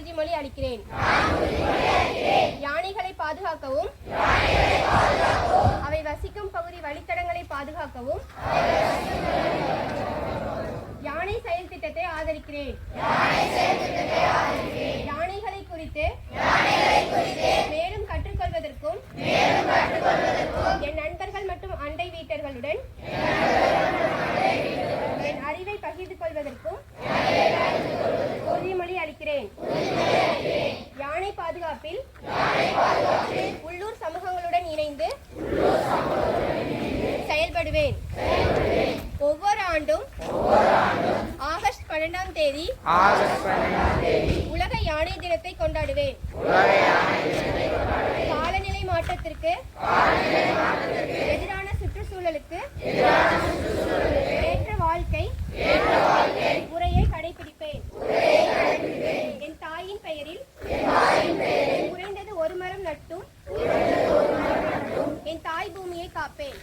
உறுதிமொழி அளிக்கிறேன். யானைகளை பாதுகாக்கவும், அவை வசிக்கும் பகுதி வழித்தடங்களை பாதுகாக்கவும் யானை செயல் திட்டத்தை ஆதரிக்கிறேன். யானைகளை குறித்து மேலும் கற்றுக்கொள்வதற்கும் என் நண்பர்கள் மற்றும் அண்டை வீட்டர்களுடன் என் அறிவை பகிர்ந்து கொள்வதற்கும் உறுதிமொழி அளிக்கிறேன். யானை பாதுகாப்பில் உள்ளூர் சமூகங்களுடன் இணைந்து செயல்படுவேன். ஒவ்வொரு ஆண்டும் ஆகஸ்ட் 12ஆம் தேதி உலக யானை தினத்தை கொண்டாடுவேன். காலநிலை மாற்றத்திற்கு எதிரான சுற்றுச்சூழலுக்கு ஏற்ற வாழ்க்கை முறையை கடைபிடிப்பேன். என் தாயின் பெயரில் குறைந்தது ஒரு மரம் நட்டும் என் தாய் பூமியை காப்பேன்.